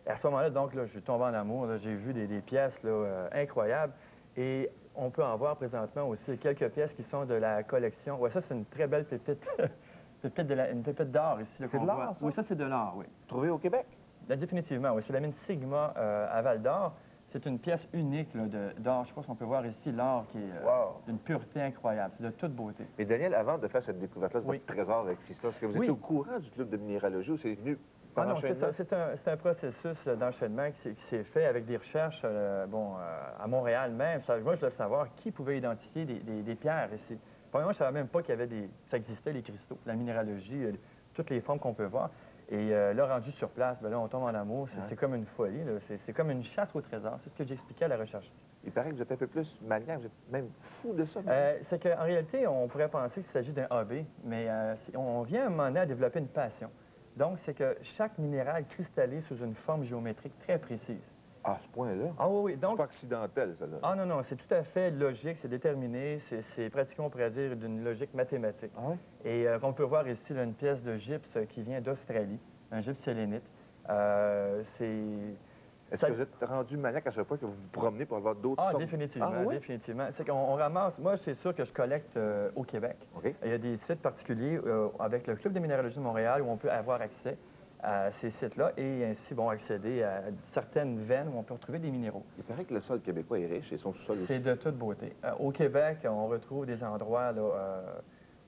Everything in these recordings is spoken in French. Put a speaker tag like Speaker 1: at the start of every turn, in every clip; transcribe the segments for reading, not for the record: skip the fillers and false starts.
Speaker 1: Et à ce moment-là, donc, là, je suis tombé en amour. J'ai vu des pièces là, incroyables. Et on peut en voir présentement aussi quelques pièces qui sont de la collection. Ouais, ça, c'est une très belle pépite. Une pépite d'or ici.
Speaker 2: C'est de l'or, ça?
Speaker 1: Oui, ça, c'est de l'or, oui.
Speaker 2: Trouvé au Québec?
Speaker 1: Là, définitivement, oui. C'est la mine Sigma à Val-d'Or. C'est une pièce unique d'or. Je pense qu'on peut voir ici l'or qui est d'une pureté incroyable. C'est de toute beauté.
Speaker 2: Et Daniel, avant de faire cette découverte-là de votre trésor avec Fista, est-ce que vous étiez au courant du club de minéralogie ou c'est venu par
Speaker 1: non, c'est
Speaker 2: enchaînement?
Speaker 1: ça. C'est un processus d'enchaînement qui s'est fait avec des recherches à Montréal même. Moi, je voulais savoir qui pouvait identifier des pierres ici. Premièrement, je ne savais même pas qu'il y avait ça existait, les cristaux, la minéralogie, toutes les formes qu'on peut voir. Et là, rendu sur place, là, on tombe en amour. C'est comme une folie. C'est comme une chasse au trésor. C'est ce que j'expliquais à la recherchiste.
Speaker 2: Il paraît que vous êtes un peu plus maniaque, vous êtes même fou de ça.
Speaker 1: C'est qu'en réalité, on pourrait penser qu'il s'agit d'un hobby, mais on vient à un moment donné à développer une passion. Donc, c'est que chaque minéral cristallise sous une forme géométrique très précise.
Speaker 2: À ce point-là?
Speaker 1: Ah oui. Donc,
Speaker 2: c'est pas accidentel, ça, là.
Speaker 1: Ah non, c'est tout à fait logique, c'est déterminé, c'est pratiquement, on pourrait dire, d'une logique mathématique.
Speaker 2: Ah oui?
Speaker 1: Et on peut voir ici là, une pièce de gypse qui vient d'Australie, un gypse sélénite.
Speaker 2: Est-ce que vous êtes rendu maniaque à ce point que vous vous promenez pour avoir d'autres sortes?
Speaker 1: Définitivement,
Speaker 2: Ah, oui?
Speaker 1: définitivement. C'est qu'on ramasse... Moi, c'est sûr que je collecte au Québec.
Speaker 2: OK.
Speaker 1: Il y a des sites particuliers avec le Club de minéralogie de Montréal où on peut avoir accès à ces sites-là et ainsi accéder à certaines veines où on peut retrouver des minéraux.
Speaker 2: Il paraît que le sol québécois est riche et son sous-sol aussi.
Speaker 1: C'est de toute beauté. Au Québec, on retrouve des endroits là,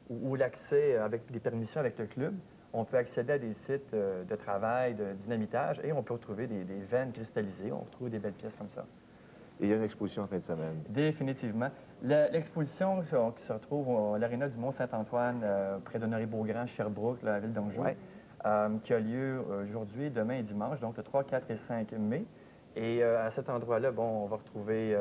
Speaker 1: où l'accès, avec des permissions avec le club, on peut accéder à des sites de travail, de dynamitage, et on peut retrouver des veines cristallisées. On retrouve des belles pièces comme ça.
Speaker 2: Et il y a une exposition en fin de semaine.
Speaker 1: Définitivement. L'exposition qui se retrouve à l'aréna du Mont-Saint-Antoine, près d'Honoré-Beaugrand, Sherbrooke, la ville d'Anjou, qui a lieu aujourd'hui, demain et dimanche, donc le 3, 4 et 5 mai. Et à cet endroit-là, on va retrouver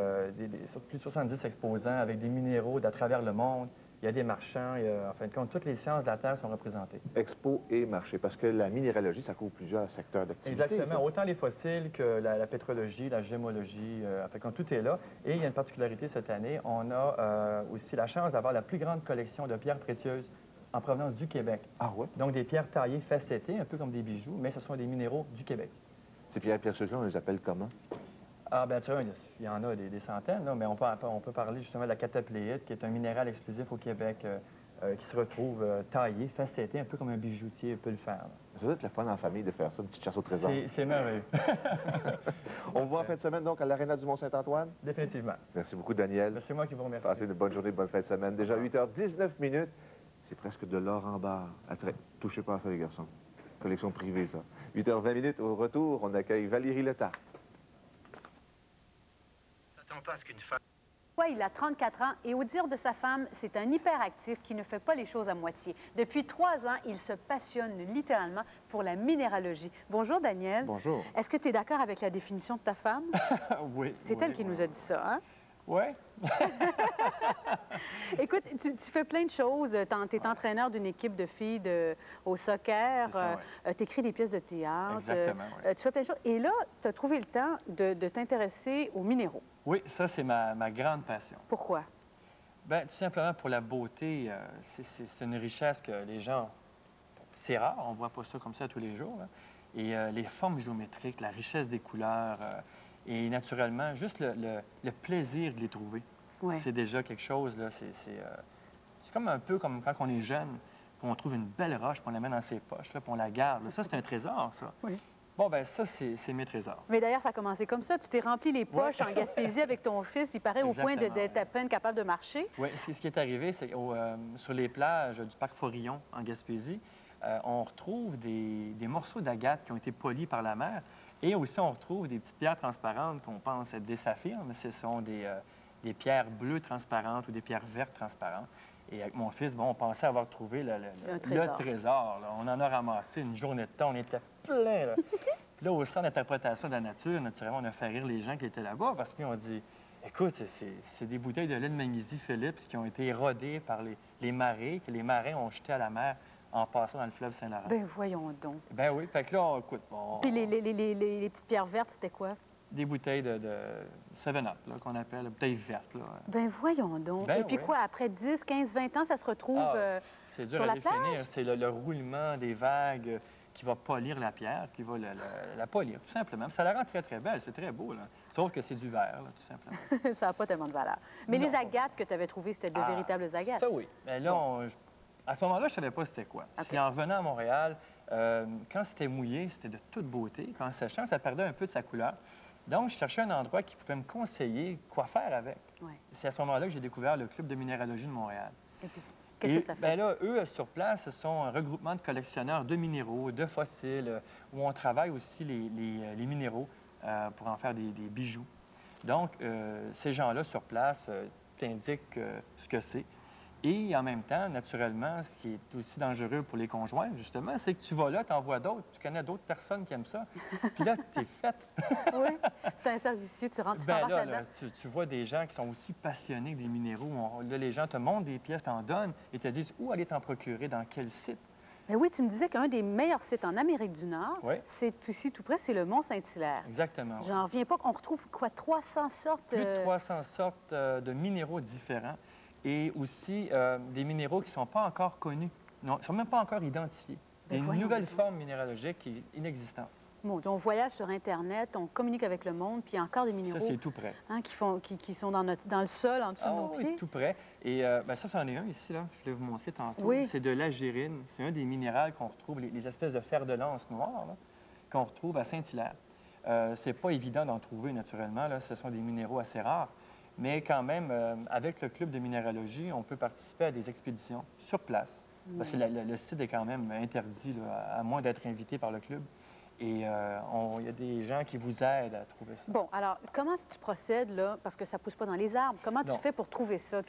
Speaker 1: plus de 70 exposants avec des minéraux d'à travers le monde. Il y a des marchands, en fin de compte, toutes les sciences de la Terre sont représentées.
Speaker 2: Expo et marché, parce que la minéralogie, ça couvre plusieurs secteurs d'activité.
Speaker 1: Exactement, autant les fossiles que la pétrologie, la gémologie, en fait, tout est là. Et il y a une particularité cette année, on a aussi la chance d'avoir la plus grande collection de pierres précieuses en provenance du Québec.
Speaker 2: Ah ouais?
Speaker 1: Donc des pierres taillées, facettées, un peu comme des bijoux, mais ce sont des minéraux du Québec.
Speaker 2: Ces pierres précieuses-là, on les appelle comment?
Speaker 1: Ah, bien sûr, il y en a des centaines, là, mais on peut parler justement de la catapléite, qui est un minéral exclusif au Québec qui se retrouve taillé, facetté, un peu comme un bijoutier peut le faire. Là.
Speaker 2: Ça doit être le fun en famille de faire ça, une petite chasse au trésor.
Speaker 1: C'est merveilleux.
Speaker 2: On vous voit en fin de semaine, donc, à l'Aréna du Mont-Saint-Antoine?
Speaker 1: Définitivement.
Speaker 2: Merci beaucoup, Daniel.
Speaker 1: C'est moi qui vous remercie.
Speaker 2: Passez une bonne journée, bonne fin de semaine. Déjà 8h19. C'est presque de l'or en barre. Touchez pas à ça, les garçons. Collection privée, ça. 8h20, au retour, on accueille Valérie Letard.
Speaker 3: Pas à ce qu'une femme...
Speaker 4: Il a 34 ans et au dire de sa femme, c'est un hyperactif qui ne fait pas les choses à moitié. Depuis 3 ans, il se passionne littéralement pour la minéralogie. Bonjour, Daniel.
Speaker 1: Bonjour.
Speaker 4: Est-ce que tu es d'accord avec la définition de ta femme?
Speaker 1: Oui.
Speaker 4: C'est elle qui nous a dit ça, hein?
Speaker 1: Oui.
Speaker 4: Écoute, tu fais plein de choses. Tu es entraîneur d'une équipe de filles au soccer. Tu écris des pièces de théâtre.
Speaker 1: Exactement,
Speaker 4: tu fais plein de choses. Et là, tu as trouvé le temps de t'intéresser aux minéraux.
Speaker 1: Oui, ça, c'est ma grande passion.
Speaker 4: Pourquoi?
Speaker 1: Bien, tout simplement pour la beauté. C'est une richesse que les gens... C'est rare, on ne voit pas ça comme ça tous les jours. Là. Et les formes géométriques, la richesse des couleurs... et naturellement, juste le plaisir de les trouver.
Speaker 4: Ouais.
Speaker 1: C'est déjà quelque chose, là. C'est comme un peu comme quand on est jeune, puis on trouve une belle roche, puis on la met dans ses poches, là, puis on la garde. Là. Ça, c'est un trésor, ça.
Speaker 4: Oui.
Speaker 1: Bon, ben ça, c'est mes trésors.
Speaker 4: Mais d'ailleurs, ça a commencé comme ça. Tu t'es rempli les poches en Gaspésie avec ton fils, il paraît, au point d'être à peine capable de marcher.
Speaker 1: Oui, c'est ce qui est arrivé, c'est sur les plages du parc Forillon, en Gaspésie, on retrouve des morceaux d'agate qui ont été polis par la mer. Et aussi, on retrouve des petites pierres transparentes qu'on pense être des saphirs, mais ce sont des pierres bleues transparentes ou des pierres vertes transparentes. Et avec mon fils, on pensait avoir trouvé le trésor. Là. On en a ramassé une journée de temps, on était plein. Là, puis là au centre d'interprétation de la nature, naturellement, on a fait rire les gens qui étaient là-bas parce qu'ils ont dit, écoute, c'est des bouteilles de lait de magnésie Philips qui ont été érodées par les marées, que les marins ont jetées à la mer en passant dans le fleuve Saint-Laurent.
Speaker 4: Ben voyons donc.
Speaker 1: Ben oui, fait que là, écoute...
Speaker 4: Puis les petites pierres vertes, c'était quoi?
Speaker 1: Des bouteilles de 7-Up, qu'on appelle, bouteilles vertes. Là.
Speaker 4: Ben voyons donc.
Speaker 1: Ben,
Speaker 4: et puis quoi, après 10, 15, 20 ans, ça se retrouve
Speaker 1: c'est dur
Speaker 4: sur
Speaker 1: à
Speaker 4: la
Speaker 1: définir.
Speaker 4: plage?
Speaker 1: C'est le roulement des vagues qui va polir la pierre, qui va la polir, tout simplement. Puis ça la rend très, très belle. C'est très beau, là. Sauf que c'est du verre, là, tout simplement.
Speaker 4: Ça n'a pas tellement de valeur. Mais
Speaker 1: Non.
Speaker 4: les agates que tu avais trouvées, c'était de véritables agates?
Speaker 1: Ça, oui. Mais là, à ce moment-là, je ne savais pas c'était quoi.
Speaker 4: OK.
Speaker 1: Puis en revenant à Montréal, quand c'était mouillé, c'était de toute beauté. Quand séchant, ça perdait un peu de sa couleur. Donc, je cherchais un endroit qui pouvait me conseiller quoi faire avec.
Speaker 4: Ouais.
Speaker 1: C'est à ce moment-là que j'ai découvert le Club de minéralogie de Montréal.
Speaker 4: Et puis, qu'est-ce que ça fait?
Speaker 1: Bien là, eux, sur place, ce sont un regroupement de collectionneurs de minéraux, de fossiles, où on travaille aussi les minéraux pour en faire des bijoux. Donc, ces gens-là, sur place, t'indiquent ce que c'est. Et en même temps, naturellement, ce qui est aussi dangereux pour les conjoints, justement, c'est que tu vas là, tu en vois d'autres, tu connais d'autres personnes qui aiment ça, puis là, t'es faite.
Speaker 4: Oui, c'est un cercle vicieux, tu rentres, tu
Speaker 1: Ben
Speaker 4: t'embarques
Speaker 1: là,
Speaker 4: là-dedans.
Speaker 1: tu vois des gens qui sont aussi passionnés des minéraux. Là, les gens te montrent des pièces, t'en donnent et te disent où aller t'en procurer, dans quel site.
Speaker 4: Mais oui, tu me disais qu'un des meilleurs sites en Amérique du Nord,
Speaker 1: Oui.
Speaker 4: c'est ici tout près, c'est le Mont-Saint-Hilaire.
Speaker 1: Exactement. Oui.
Speaker 4: J'en reviens pas qu'on retrouve, quoi, 300 sortes?
Speaker 1: Plus de 300 sortes de minéraux différents et aussi des minéraux qui ne sont pas encore connus, ne sont même pas encore identifiés.
Speaker 4: Ben
Speaker 1: Des
Speaker 4: voyons
Speaker 1: nouvelles
Speaker 4: donc.
Speaker 1: formes minéralogiques inexistantes.
Speaker 4: Mon Dieu, on voyage sur Internet, on communique avec le monde, puis il y a encore des
Speaker 1: Ça,
Speaker 4: minéraux
Speaker 1: c'est tout près.
Speaker 4: qui sont dans le sol, en dessous de nos
Speaker 1: Oui,
Speaker 4: pieds.
Speaker 1: tout près. Et ben, ça, c'en est un ici, là. Je voulais vous montrer tantôt.
Speaker 4: Oui.
Speaker 1: C'est de l'agérine. C'est un des minéraux qu'on retrouve, les espèces de fer de lance noir, là, qu'on retrouve à Saint-Hilaire. C'est pas évident d'en trouver, naturellement. Là. Ce sont des minéraux assez rares. Mais quand même, avec le club de minéralogie, on peut participer à des expéditions sur place. Parce que le site est quand même interdit, là, à moins d'être invité par le club. Et il y a des gens qui vous aident à trouver ça.
Speaker 4: Bon, alors, comment tu procèdes, là, parce que ça ne pousse pas dans les arbres? Comment tu
Speaker 1: Non.
Speaker 4: fais pour trouver ça,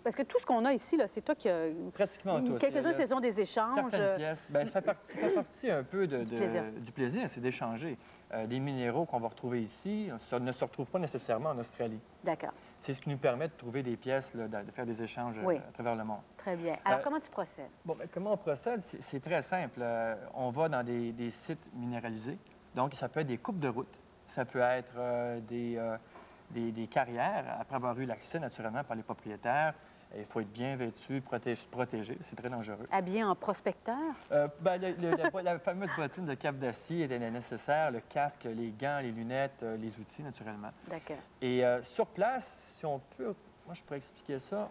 Speaker 4: Parce que tout ce qu'on a ici, là, c'est toi qui as...
Speaker 1: Pratiquement tous.
Speaker 4: Quelques-uns, ce sont des échanges.
Speaker 1: Certaines pièces. Bien, ça fait partie un peu
Speaker 4: plaisir.
Speaker 1: du plaisir, c'est d'échanger. Des minéraux qu'on va retrouver ici ne se retrouvent pas nécessairement en Australie.
Speaker 4: D'accord,
Speaker 1: C'est ce qui nous permet de trouver des pièces, là, de faire des échanges
Speaker 4: Oui.
Speaker 1: à travers le monde.
Speaker 4: très bien. Alors, comment tu procèdes?
Speaker 1: Bon, bien, comment on procède? C'est très simple. On va dans des sites minéralisés. Donc, ça peut être des coupes de route. Ça peut être des carrières, après avoir eu l'accès, naturellement, par les propriétaires. Il faut être bien vêtu, protégé. C'est très dangereux.
Speaker 4: Habillé en prospecteur?
Speaker 1: Ben, la fameuse bottine de cap d'acier était nécessaire, le casque, les gants, les lunettes, les outils, naturellement.
Speaker 4: D'accord.
Speaker 1: Et sur place, si on peut, moi je pourrais expliquer ça,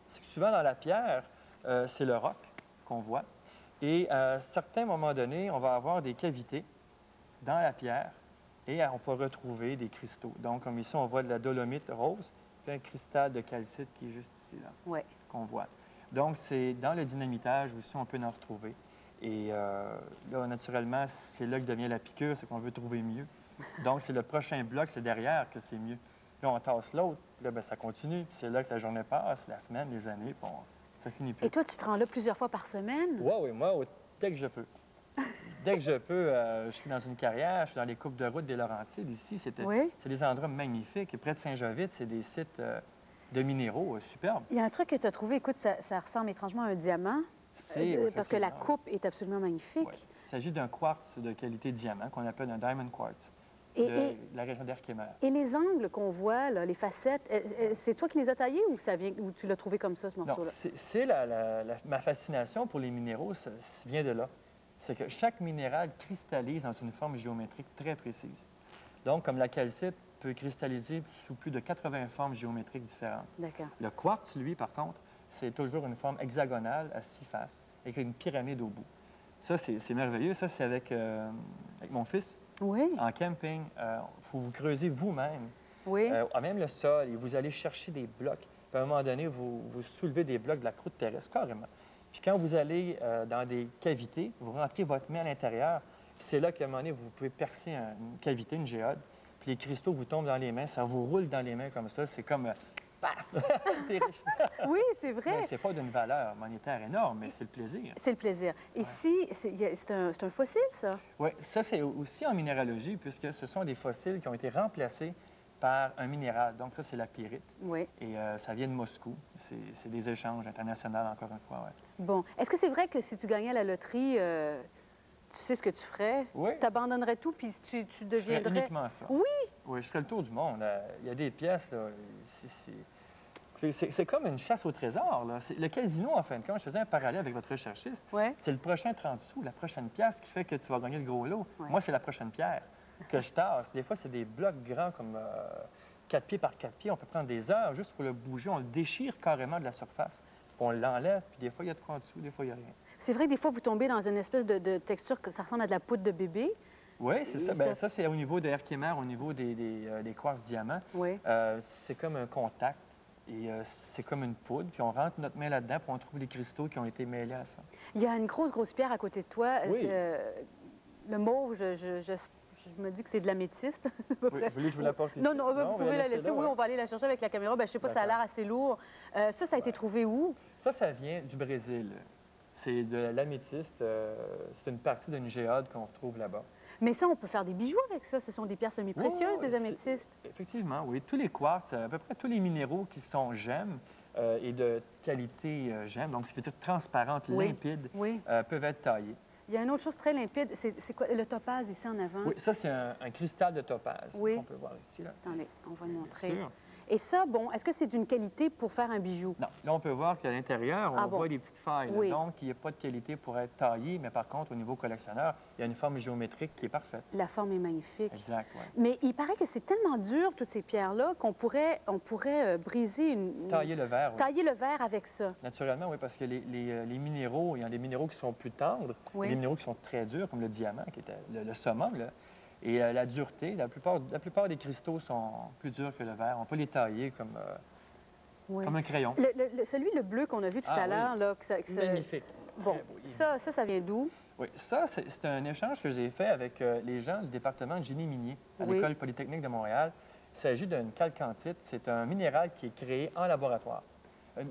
Speaker 1: c'est que souvent dans la pierre, c'est le roc qu'on voit. Et à certains moments donnés, on va avoir des cavités dans la pierre et on peut retrouver des cristaux. Donc, comme ici, on voit de la dolomite rose, puis un cristal de calcite qui est juste ici, là,
Speaker 4: Oui.
Speaker 1: qu'on voit. Donc, c'est dans le dynamitage aussi, on peut en retrouver. Et là, naturellement, c'est là que devient la piqûre, c'est qu'on veut trouver mieux. Donc, c'est le prochain bloc, c'est derrière que c'est mieux. Puis on tasse l'autre, puis là, bien, ça continue. Puis c'est là que la journée passe, la semaine, les années, puis ça finit plus.
Speaker 4: Et toi, tu te rends là plusieurs fois par semaine?
Speaker 1: Oui, moi, dès que je peux. Dès que je peux, je suis dans une carrière, je suis dans les coupes de route des Laurentides. Ici, c'est
Speaker 4: Oui.
Speaker 1: des endroits magnifiques. Et près de Saint-Jovite, c'est des sites de minéraux superbes.
Speaker 4: Il y a un truc que tu as trouvé, écoute, ça ressemble étrangement à un diamant, parce que la
Speaker 1: effectivement,
Speaker 4: coupe est absolument magnifique.
Speaker 1: oui. Il s'agit d'un quartz de qualité diamant qu'on appelle un diamond quartz
Speaker 4: Et,
Speaker 1: de la région d'Herkimer.
Speaker 4: et les angles qu'on voit, là, les facettes, c'est toi qui les as taillés ou ou tu l'as trouvé comme ça, ce
Speaker 1: Non,
Speaker 4: morceau-là?
Speaker 1: c'est ma fascination pour les minéraux, ça vient de là. C'est que chaque minéral cristallise dans une forme géométrique très précise. Donc, comme la calcite peut cristalliser sous plus de 80 formes géométriques différentes.
Speaker 4: D'accord.
Speaker 1: Le quartz, lui, par contre, c'est toujours une forme hexagonale à 6 faces, avec une pyramide au bout. Ça, c'est merveilleux. Ça, c'est avec mon fils,
Speaker 4: Oui,
Speaker 1: en camping. Il faut vous creuser vous-même,
Speaker 4: oui.
Speaker 1: même le sol, et vous allez chercher des blocs. Puis à un moment donné, vous soulevez des blocs de la croûte terrestre, carrément. Puis quand vous allez dans des cavités, vous rentrez votre main à l'intérieur, puis c'est là qu'à un moment donné, vous pouvez percer une cavité, une géode, puis les cristaux vous tombent dans les mains, ça vous roule dans les mains comme ça, c'est comme paf! T'es riche.
Speaker 4: Oui, c'est vrai.
Speaker 1: Mais c'est pas d'une valeur monétaire énorme, mais c'est le plaisir.
Speaker 4: C'est le plaisir. Ici, c'est un fossile, ça?
Speaker 1: Oui, ça c'est aussi en minéralogie, puisque ce sont des fossiles qui ont été remplacés par un minéral. Donc ça, c'est la pyrite.
Speaker 4: Oui.
Speaker 1: Et ça vient de Moscou. C'est des échanges internationaux, encore une fois. Ouais.
Speaker 4: Bon. Est-ce que c'est vrai que si tu gagnais la loterie, tu sais ce que tu ferais?
Speaker 1: Oui.
Speaker 4: Tu abandonnerais tout, puis tu
Speaker 1: Je ferais
Speaker 4: deviendrais...
Speaker 1: uniquement ça.
Speaker 4: Oui?
Speaker 1: Oui, je ferais le tour du monde. Il y a des pièces, là. C'est comme une chasse au trésor, là. Le casino, en fin de compte, je faisais un parallèle avec votre recherchiste.
Speaker 4: Ouais.
Speaker 1: C'est le prochain 30 sous, la prochaine pièce qui fait que tu vas gagner le gros lot.
Speaker 4: Ouais.
Speaker 1: Moi, c'est la prochaine pierre que je tasse. Des fois, c'est des blocs grands comme 4 pieds par 4 pieds. On peut prendre des heures juste pour le bouger. On le déchire carrément de la surface. Puis on l'enlève, puis des fois, il y a de quoi en dessous, des fois, il n'y a rien.
Speaker 4: C'est vrai que des fois, vous tombez dans une espèce de texture que ça ressemble à de la poudre de bébé.
Speaker 1: Oui, c'est ça.
Speaker 4: Et
Speaker 1: Bien, ça, c'est au niveau de Herkimer, au niveau des quartz diamants.
Speaker 4: Oui.
Speaker 1: C'est comme un contact et c'est comme une poudre. Puis on rentre notre main là-dedans, puis on trouve les cristaux qui ont été mêlés à ça.
Speaker 4: Il y a une grosse pierre à côté de toi.
Speaker 1: Oui.
Speaker 4: Le mauve, je me dis que c'est de l'améthyste. à peu
Speaker 1: Oui,
Speaker 4: près.
Speaker 1: vous voulez que je vous l'apporte ici?
Speaker 4: Non, non, vous
Speaker 1: on va
Speaker 4: pouvez la
Speaker 1: laisser
Speaker 4: laisser.
Speaker 1: là,
Speaker 4: Oui,
Speaker 1: ouais.
Speaker 4: on va aller la chercher avec la caméra. Ben, je sais pas, ça a l'air assez lourd. Ça a été trouvé où?
Speaker 1: Ça vient du Brésil. C'est de l'améthyste. C'est une partie d'une géode qu'on retrouve là-bas.
Speaker 4: Mais ça, on peut faire des bijoux avec ça. Ce sont des pierres semi-précieuses,
Speaker 1: Oui,
Speaker 4: des améthystes.
Speaker 1: Effectivement, oui. Tous les quartz, à peu près tous les minéraux qui sont gemmes et de qualité gemme, donc ce qui veut dire transparente,
Speaker 4: Oui.
Speaker 1: limpide,
Speaker 4: Oui.
Speaker 1: peuvent être taillés.
Speaker 4: Il y a une autre chose très limpide. C'est quoi? Le topaz ici en avant?
Speaker 1: Oui, ça, c'est un cristal de topaz
Speaker 4: Oui.
Speaker 1: qu'on peut voir ici. Là.
Speaker 4: Attendez, on va le
Speaker 1: Bien
Speaker 4: montrer.
Speaker 1: sûr.
Speaker 4: Et ça, bon, est-ce que c'est d'une qualité pour faire un bijou?
Speaker 1: Non, là, on peut voir qu'à l'intérieur, on
Speaker 4: Ah bon?
Speaker 1: voit des petites failles. là.
Speaker 4: Oui.
Speaker 1: Donc, il n'y a pas de qualité pour être taillé, mais par contre, au niveau collectionneur, il y a une forme géométrique qui est parfaite.
Speaker 4: La forme est magnifique.
Speaker 1: Exact, oui.
Speaker 4: Mais il paraît que c'est tellement dur, toutes ces pierres-là, qu'on pourrait, briser
Speaker 1: Tailler le verre, oui.
Speaker 4: tailler le verre avec ça.
Speaker 1: Naturellement, oui, parce que les minéraux, il y a des minéraux qui sont plus tendres,
Speaker 4: Oui.
Speaker 1: et des minéraux qui sont très durs, comme le diamant, qui était le summum, là. Et la dureté, la plupart des cristaux sont plus durs que le verre. On peut les tailler
Speaker 4: Oui.
Speaker 1: comme un crayon.
Speaker 4: Le bleu qu'on a vu tout
Speaker 1: Ah,
Speaker 4: à
Speaker 1: oui.
Speaker 4: l'heure, là,
Speaker 1: Magnifique.
Speaker 4: Bon,
Speaker 1: Très beau.
Speaker 4: ça vient d'où?
Speaker 1: Oui, ça, c'est un échange que j'ai fait avec les gens du département de génie minier à
Speaker 4: Oui.
Speaker 1: l'École polytechnique de Montréal. Il s'agit d'une calcantite. C'est un minéral qui est créé en laboratoire.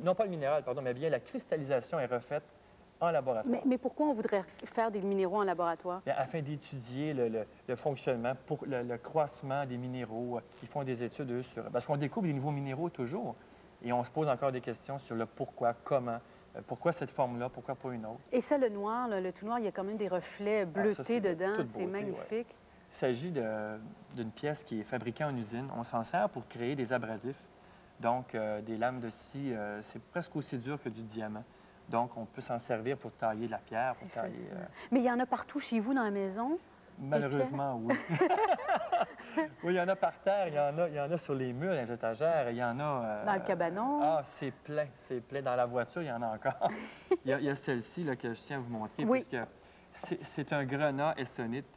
Speaker 1: Non pas le minéral, pardon, mais bien la cristallisation est refaite en laboratoire.
Speaker 4: Mais pourquoi on voudrait faire des minéraux en laboratoire?
Speaker 1: Bien, afin d'étudier le fonctionnement, pour le croissement des minéraux. Ils font des études, eux, sur... Parce qu'on découvre des nouveaux minéraux toujours. Et on se pose encore des questions sur le pourquoi, comment, pourquoi cette forme-là, pourquoi pas une autre.
Speaker 4: Et ça, le noir, là, le tout noir, il y a quand même des reflets bleutés
Speaker 1: c'est de
Speaker 4: dedans.
Speaker 1: toute
Speaker 4: C'est
Speaker 1: beauté,
Speaker 4: magnifique.
Speaker 1: Il s'agit d'une pièce qui est fabriquée en usine. On s'en sert pour créer des abrasifs. Donc, des lames de scie, c'est presque aussi dur que du diamant. Donc, on peut s'en servir pour tailler de la pierre, pour
Speaker 4: C'est
Speaker 1: tailler...
Speaker 4: fascinant. Mais il y en a partout chez vous dans la maison?
Speaker 1: Malheureusement, oui. Oui, il y en a par terre, il y en a sur les murs, dans les étagères, il y en a...
Speaker 4: Dans le cabanon?
Speaker 1: Ah, c'est plein, c'est plein. Dans la voiture, il y en a encore. Il y a celle-ci là, que je tiens à vous montrer,
Speaker 4: Oui.
Speaker 1: puisque c'est un grenat essonite.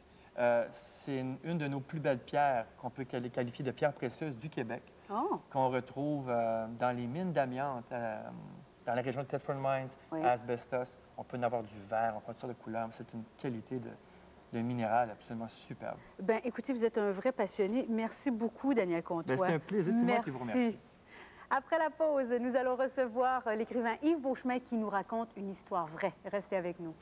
Speaker 1: C'est une de nos plus belles pierres qu'on peut qualifier de pierre précieuse du Québec,
Speaker 4: Oh,
Speaker 1: qu'on retrouve dans les mines d'amiante, dans la région de Thetford Mines,
Speaker 4: Oui.
Speaker 1: à Asbestos. On peut en avoir du vert, on peut en avoir toutes sortes de couleurs. C'est une qualité de minéral absolument superbe.
Speaker 4: bien, écoutez, vous êtes un vrai passionné. Merci beaucoup, Daniel Comtois.
Speaker 1: Bien, c'était un plaisir, c'est moi qui vous remercie.
Speaker 4: Après la pause, nous allons recevoir l'écrivain Yves Beauchemin qui nous raconte une histoire vraie. Restez avec nous.